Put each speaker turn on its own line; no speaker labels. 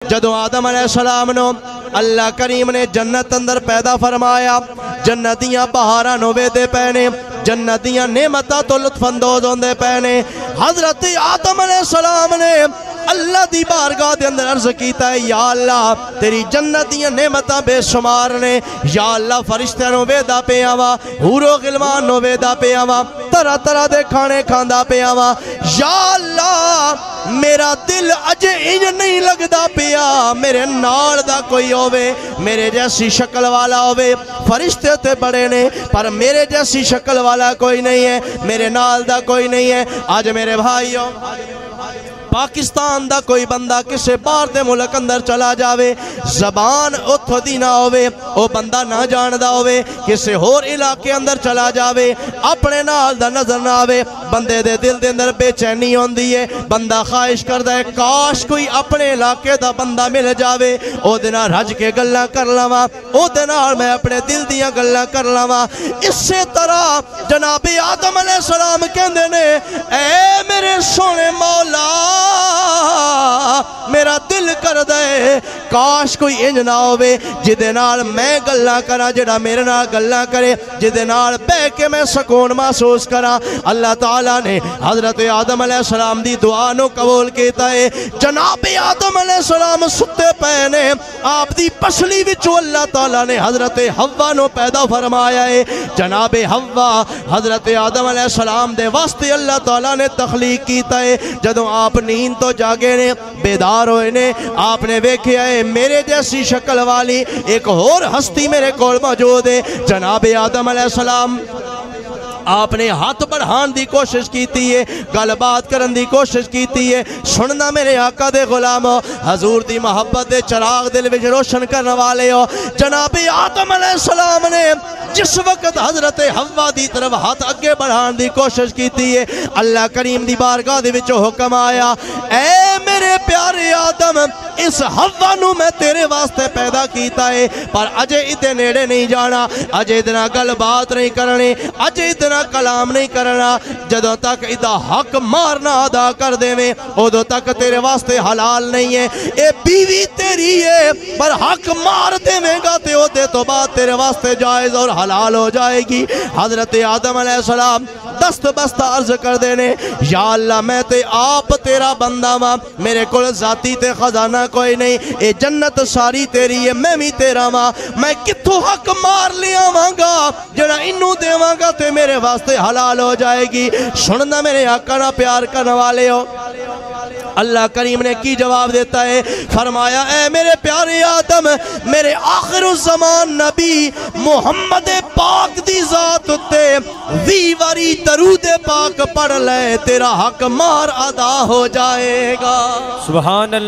جدو آدم علیہ السلام نو اللہ کریم نے جنت اندر پیدا فرمایا، جنتیاں بہاراں نو ویدے پینے، جنتیاں نعمتاں تو لطف اندوز ہوندے پینے۔ حضرت آدم علیہ السلام نے اللہ دی بارگاہ دے اندر عرض کیتا ہے، یا اللہ تیری جنتیاں نعمتاں بے شمار نے، یا اللہ فرشتیاں نو ویدا پہ آوا، حور و غلمان نو ویدا پہ آوا، طرح طرح دے کھانے کھاندا پہ آوا، یا اللہ میرا دل اجے انج نہیں لگدا پیا میرے نال دا کوئی ہووے، میرے جیسی شکل والا ہووے۔ فرشتے تے بڑے نے پر میرے جیسی شکل والا کوئی نہیں ہے، میرے نال دا کوئی نہیں ہے۔ آج میرے بھائیوں پاکستان دا کوئی بندہ کسے باہر دے ملک اندر چلا جاوے، زبان اتھو دی نہ ہووے، او بندہ نہ جاندہ ہووے، کسے اور علاقے اندر چلا جاوے، اپنے نال دا نظر نہ آوے، بندے دے دل دے اندر بے چینی ہوندی ہے، بندہ خواہش کردہ ہے کاش کوئی اپنے علاقے دا بندہ مل جاوے، او دینا رج کے گلہ کر لوا، او دینا میں اپنے دل دیا گلہ کر لوا۔ اسی طرح جناب آدم علیہ السلام کہندے نے، اے میرے سونے مولا میرا دل کر دے کاش کوئی انج نہ ہووے جدے نال میں گلہ کرا، جڑا میرے نال گلہ کرے، جدے نال بہ کے میں سکون محسوس کرا۔ اللہ تعالیٰ نے حضرت آدم علیہ السلام دی دعا نو قبول کیتا ہے۔ جناب آدم علیہ السلام ستے پہنے، آپ دی پسلی وچو اللہ تعالیٰ نے حضرت حوا نو پیدا فرمایا ہے۔ جناب حوا حضرت آدم علیہ السلام دے واسطے اللہ تعالیٰ نے تخلیق کیتا ہے۔ جدوں آپ نیند تو جاگے نے، بیدار ہوئے نے، آپ نے ویکھیا ہے میرے جیسی شکل والی ایک اور ہستی میرے کول موجود ہے۔ جناب آدم علیہ السلام آپ نے ہاتھ بڑھان دی کوشش کیتی ہے، گل بات کرن دی کوشش کیتی ہے، سننا میرے آقا دے غلامو، حضور دی محبت دے چراغ دل وچ روشن کرنے والے ہو۔ جناب آدم علیہ السلام نے جس وقت حضرت حوا دی طرف ہاتھ اگے بڑھان دی کوشش کیتی ہے، اللہ کریم دی بارگاہ دے وچ حکم آیا، اے میرے پیارے آدم اس حوا نو میں تیرے واسطے پیدا کیتا ہے، پر اجے ادھے نیڑے نہیں جانا، اجے ادنا گل بات نہیں کرنی، اجے ادنا کلام نہیں کرنا، جدوں تک ادھا حق مارنا ادا کر دے میں ادھو تک تیرے واسطے حلال نہیں ہے۔ اے بیوی تیری ہے پر حق مار دے میں گا تے ادھے تو بعد تیرے واسطے جائز اور حلال ہو جائے گی۔ حضرت آدم علیہ السلام دست بستہ عرض کر دینے، یا اللہ میں تے آپ تیرا بندہ ماں، میرے کل ذاتی تے خزانہ کوئی نہیں، اے جنت ساری تیری ہے، میں بھی تیرا ماں، میں کتھو حق مار لیا مانگا جڑا انہوں دے مانگا تے میرے واسطے حلال ہو جائے گی۔ سننا میرے آقا نہ پیار کرنے والے ہو، اللہ کریم نے کی جواب دیتا ہے، فرمایا اے میرے پیارے آدم میرے آخر الزمان نبی محمد پاک دی ذات تے 20 واری درود پاک پڑھ لے تیرا حق مار ادا ہو جائے گا۔
سبحان اللہ۔